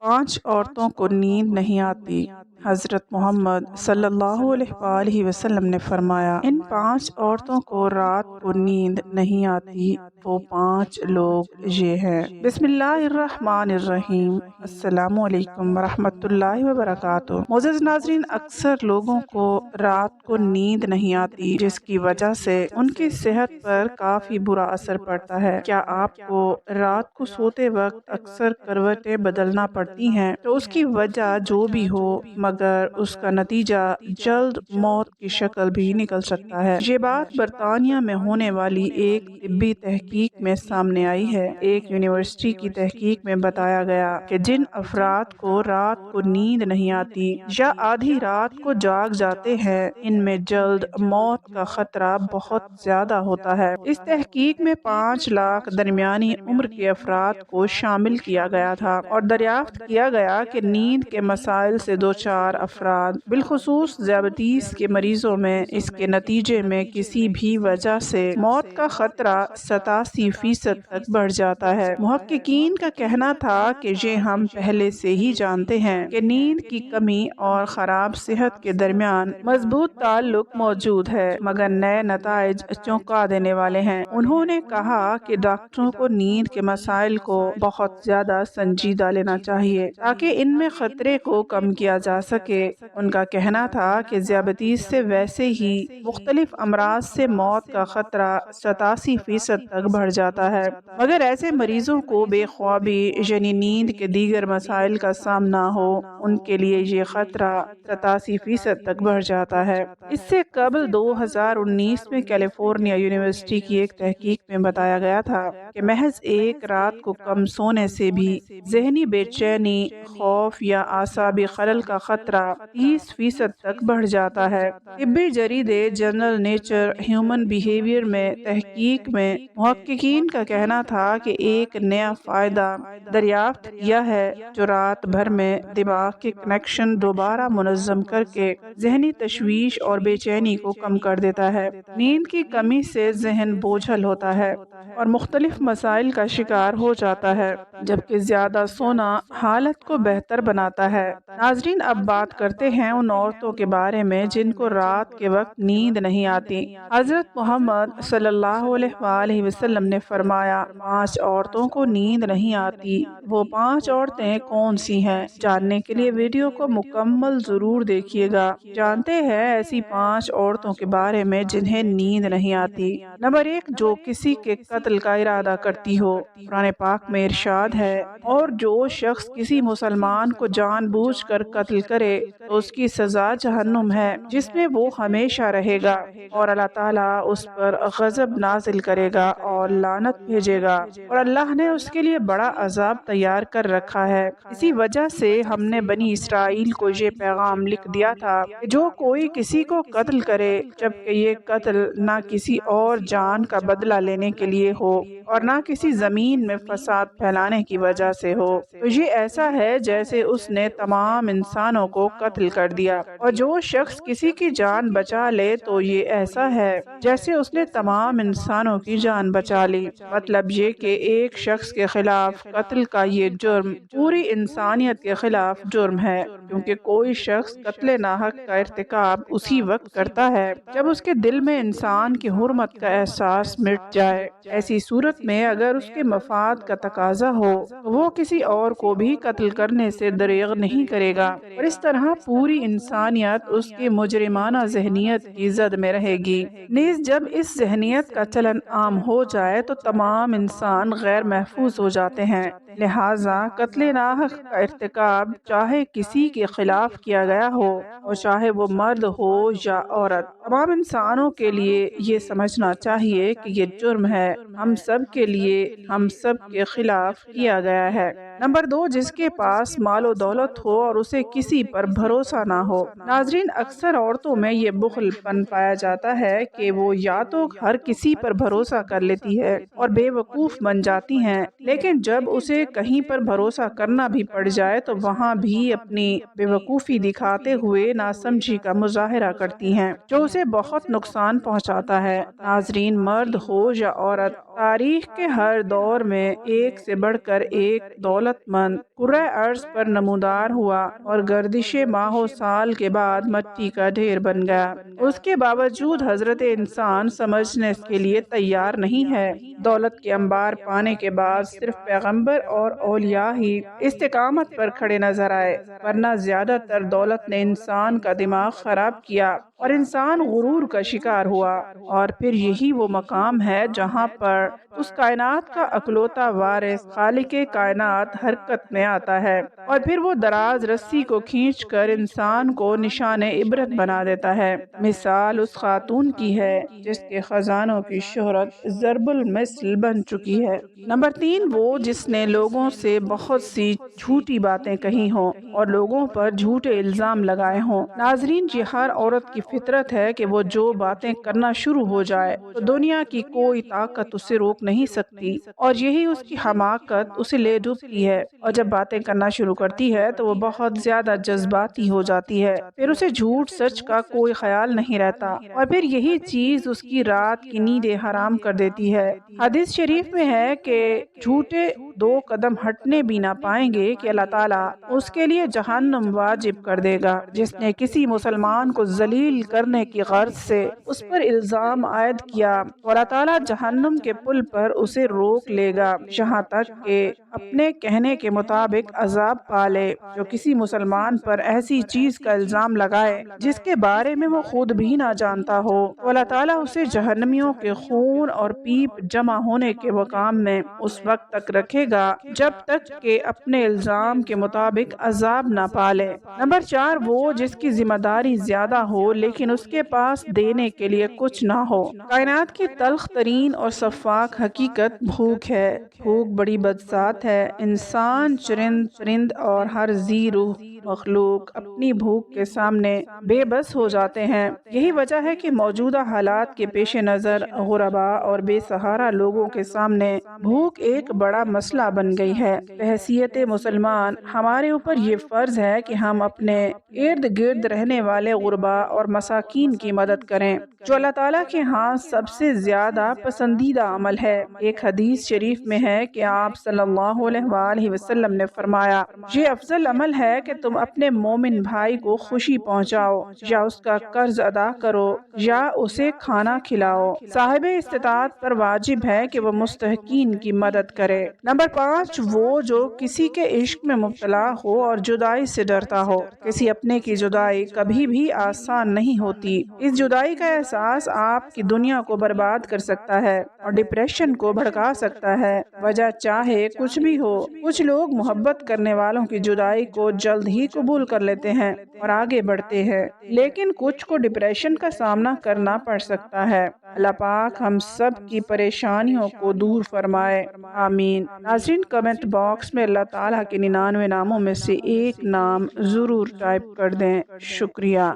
5 عورتوں کو نیند نہیں آتی۔ حضرت محمد صلی اللہ علیہ وآلہ وسلم نے فرمایا، ان 5 عورتوں کو رات کو نیند نہیں آتی، وہ 5 لوگ یہ ہیں۔ بسم اللہ الرحمن الرحیم۔ السلام علیکم ورحمۃ اللہ وبرکاتہ۔ معزز ناظرین، اکثر لوگوں کو رات کو نیند نہیں آتی، جس کی وجہ سے ان کی صحت پر کافی برا اثر پڑتا ہے۔ کیا آپ کو رات کو سوتے وقت اکثر کروٹیں بدلنا پڑتی ہیں؟ تو اس کی وجہ جو بھی ہو، مگر اس کا نتیجہ جلد موت کی شکل بھی نکل سکتا ہے۔ یہ بات برطانیہ میں ہونے والی ایک طبی تحقیق میں سامنے آئی ہے۔ ایک یونیورسٹی کی تحقیق میں بتایا گیا کہ جن افراد کو رات کو نیند نہیں آتی یا آدھی رات کو جاگ جاتے ہیں، ان میں جلد موت کا خطرہ بہت زیادہ ہوتا ہے۔ اس تحقیق میں 5 لاکھ درمیانی عمر کے افراد کو شامل کیا گیا تھا اور دریافت کیا گیا کہ نیند کے مسائل سے دوچار افراد، بالخصوص ذیابیطس کے مریضوں میں، اس کے نتیجے میں کسی بھی وجہ سے موت کا خطرہ 87% تک بڑھ جاتا ہے۔ محققین کا کہنا تھا کہ یہ ہم پہلے سے ہی جانتے ہیں کہ نیند کی کمی اور خراب صحت کے درمیان مضبوط تعلق موجود ہے، مگر نئے نتائج چونکا دینے والے ہیں۔ انہوں نے کہا کہ ڈاکٹروں کو نیند کے مسائل کو بہت زیادہ سنجیدہ لینا چاہیے تاکہ ان میں خطرے کو کم کیا جا سکے۔ ان کا کہنا تھا کہ ذیابیطس سے ویسے ہی مختلف امراض سے موت کا خطرہ 87% تک بڑھ جاتا ہے، مگر ایسے مریضوں کو بے خوابی یعنی نیند کے دیگر مسائل کا سامنا ہو، ان کے لیے یہ خطرہ 87% تک بڑھ جاتا ہے۔ اس سے قبل 2019 میں کیلیفورنیا یونیورسٹی کی ایک تحقیق میں بتایا گیا تھا کہ محض ایک رات کو کم سونے سے بھی ذہنی بے چینی، خوف یا اعصابی خلل کا خطرہ 30% تک بڑھ جاتا ہے۔ طبی جریدے جرنل نیچر ہیومن بیہیویئر میں تحقیق میں محققین کا کہنا تھا کہ ایک نیا فائدہ دریافت کیا ہے جو رات بھر میں دماغ کے کنیکشن دوبارہ منظم کر کے ذہنی تشویش اور بے چینی کو کم کر دیتا ہے۔ نیند کی کمی سے ذہن بوجھل ہوتا ہے اور مختلف مسائل کا شکار ہو جاتا ہے، جبکہ زیادہ سونا حالت کو بہتر بناتا ہے۔ ناظرین، اب بات کرتے ہیں ان عورتوں کے بارے میں جن کو رات کے وقت نیند نہیں آتی۔ حضرت محمد صلی اللہ علیہ وآلہ وسلم نے فرمایا، 5 عورتوں کو نیند نہیں آتی، وہ 5 عورتیں کون سی ہیں؟ جاننے کے لیے ویڈیو کو مکمل ضرور دیکھیے گا۔ جانتے ہیں ایسی 5 عورتوں کے بارے میں جنہیں نیند نہیں آتی۔ نمبر 1، جو کسی کے قتل کا ارادہ کرتی ہو۔ قرآن پاک میں ارشاد ہے، اور جو شخص کسی مسلمان کو جان بوجھ کر قتل کرے تو اس کی سزا جہنم ہے، جس میں وہ ہمیشہ رہے گا، اور اللہ تعالیٰ اس پر غضب نازل کرے گا اور لعنت بھیجے گا، اور اللہ نے اس کے لیے بڑا عذاب تیار کر رکھا ہے۔ اسی وجہ سے ہم نے بنی اسرائیل کو یہ پیغام لکھ دیا تھا کہ جو کوئی کسی کو قتل کرے، جبکہ یہ قتل نہ کسی اور جان کا بدلہ لینے کے لیے ہو اور نہ کسی زمین میں فساد پھیلانے کی وجہ سے ہو، تو یہ ایسا ہے جیسے اس نے تمام انسانوں کو قتل کر دیا، اور جو شخص کسی کی جان بچا لے تو یہ ایسا ہے جیسے اس نے تمام انسانوں کی جان بچا لی۔ مطلب یہ کہ ایک شخص کے خلاف قتل کا یہ جرم پوری انسانیت کے خلاف جرم ہے، کیونکہ کوئی شخص قتل ناحق کا ارتکاب اسی وقت کرتا ہے جب اس کے دل میں انسان کی حرمت کا احساس مٹ جائے۔ ایسی صورت میں اگر اس کے مفاد کا تقاضا ہو تو وہ کسی اور کو بھی قتل کرنے سے دریغ نہیں کرے گا، اور اس طرح پوری انسانیت اس کی مجرمانہ ذہنیت کی زد میں رہے گی۔ نیز جب اس ذہنیت کا چلن عام ہو جائے تو تمام انسان غیر محفوظ ہو جاتے ہیں۔ لہٰذا قتل ناحق کا ارتکاب چاہے کسی کے خلاف کیا گیا ہو، اور چاہے وہ مرد ہو یا عورت، تمام انسانوں کے لیے یہ سمجھنا چاہیے کہ یہ جرم ہے، ہم سب کے لیے، ہم سب کے خلاف کیا گیا ہے۔ نمبر 2، جس کے پاس مال و دولت ہو اور اسے کسی پر بھروسہ نہ ہو۔ ناظرین، اکثر عورتوں میں یہ بخل پن پایا جاتا ہے کہ وہ یا تو ہر کسی پر بھروسہ کر لیتی ہے اور بے وقوف بن جاتی ہیں، لیکن جب اسے کہیں پر بھروسہ کرنا بھی پڑ جائے تو وہاں بھی اپنی بے وقوفی دکھاتے ہوئے ناسمجھی کا مظاہرہ کرتی ہیں، جو اسے بہت نقصان پہنچاتا ہے۔ ناظرین، مرد ہو یا عورت، تاریخ تاریخ کے ہر دور میں ایک سے بڑھ کر ایک دولت مند کرۂ ارض پر نمودار ہوا اور گردش ماہ و سال کے بعد مٹی کا ڈھیر بن گیا۔ اس کے باوجود حضرت انسان سمجھنے کے لیے تیار نہیں ہے۔ دولت کے انبار پانے کے بعد صرف پیغمبر اور اولیاء ہی استقامت پر کھڑے نظر آئے، ورنہ زیادہ تر دولت نے انسان کا دماغ خراب کیا اور انسان غرور کا شکار ہوا۔ اور پھر یہی وہ مقام ہے جہاں پر اس کائنات کا اکلوتا وارث خالق کائنات حرکت میں آتا ہے، اور پھر وہ دراز رسی کو کھینچ کر انسان کو نشان عبرت بنا دیتا ہے۔ مثال اس خاتون کی ہے جس کے خزانوں کی شہرت ضرب المثل بن چکی ہے۔ نمبر 3، وہ جس نے لوگوں سے بہت سی جھوٹی باتیں کہی ہوں اور لوگوں پر جھوٹے الزام لگائے ہوں۔ ناظرین، یہ ہر عورت کی فطرت ہے کہ وہ جو باتیں کرنا شروع ہو جائے تو دنیا کی کوئی طاقت اسے روک نہیں سکتی، اور یہی اس کی حماقت اسے لے ڈوبتی ہے۔ اور جب باتیں کرنا شروع کرتی ہے تو وہ بہت زیادہ جذباتی ہو جاتی ہے، پھر اسے جھوٹ سچ کا کوئی خیال نہیں رہتا، اور پھر یہی چیز اس کی رات کی نیندیں حرام کر دیتی ہے۔ حدیث شریف میں ہے کہ جھوٹے 2 قدم ہٹنے بھی نہ پائیں گے کہ اللہ تعالیٰ اس کے لیے جہنم واجب کر دے گا۔ جس نے کسی مسلمان کو ذلیل کرنے کی غرض سے اس پر الزام عائد کیا تو اللہ تعالیٰ جہنم کے پل پر اسے روک لے گا یہاں تک کہ اپنے کہنے کے مطابق عذاب پالے۔ جو کسی مسلمان پر ایسی چیز کا الزام لگائے جس کے بارے میں وہ خود بھی نہ جانتا ہو تو اللہ تعالیٰ اسے جہنمیوں کے خون اور پیپ جمع ہونے کے مقام میں اس وقت تک رکھے گا جب تک کہ اپنے الزام کے مطابق عذاب نہ پالے۔ نمبر 4، وہ جس کی ذمہ داری زیادہ ہو لیکن اس کے پاس دینے کے لیے کچھ نہ ہو۔ کائنات کی تلخ ترین اور شفاف حقیقت بھوک ہے۔ بھوک بڑی بدذات ہے۔ انسان، چرند، پرند اور ہر ذی روح مخلوق اپنی بھوک کے سامنے بے بس ہو جاتے ہیں۔ یہی وجہ ہے کہ موجودہ حالات کے پیش نظر غرباء اور بے سہارا لوگوں کے سامنے بھوک ایک بڑا مسئلہ بن گئی ہے۔ بحیثیت مسلمان ہمارے اوپر یہ فرض ہے کہ ہم اپنے ارد گرد رہنے والے غرباء اور مساکین کی مدد کریں، جو اللہ تعالیٰ کے ہاں سب سے زیادہ پسندیدہ عمل ہے۔ ایک حدیث شریف میں ہے کہ آپ صلی اللہ علیہ وآلہ وسلم نے فرمایا، یہ افضل عمل ہے کہ تم اپنے مومن بھائی کو خوشی پہنچاؤ، یا اس کا قرض ادا کرو، یا اسے کھانا کھلاؤ۔ صاحب استطاعت پر واجب ہے کہ وہ مستحقین کی مدد کرے۔ نمبر 5، وہ جو کسی کے عشق میں مبتلا ہو اور جدائی سے ڈرتا ہو۔ کسی اپنے کی جدائی کبھی بھی آسان نہیں ہوتی۔ اس جدائی کا احساس آپ کی دنیا کو برباد کر سکتا ہے اور ڈپریشن کو بھڑکا سکتا ہے، وجہ چاہے کچھ بھی ہو۔ کچھ لوگ محبت کرنے والوں کی جدائی کو جلد ہی قبول کر لیتے ہیں اور آگے بڑھتے ہیں، لیکن کچھ کو ڈپریشن کا سامنا کرنا پڑ سکتا ہے۔ اللہ پاک ہم سب کی پریشانیوں کو دور فرمائے، آمین۔ ناظرین، کمنٹ باکس میں اللہ تعالیٰ کے 99 ناموں میں سے ایک نام ضرور ٹائپ کر دیں۔ شکریہ۔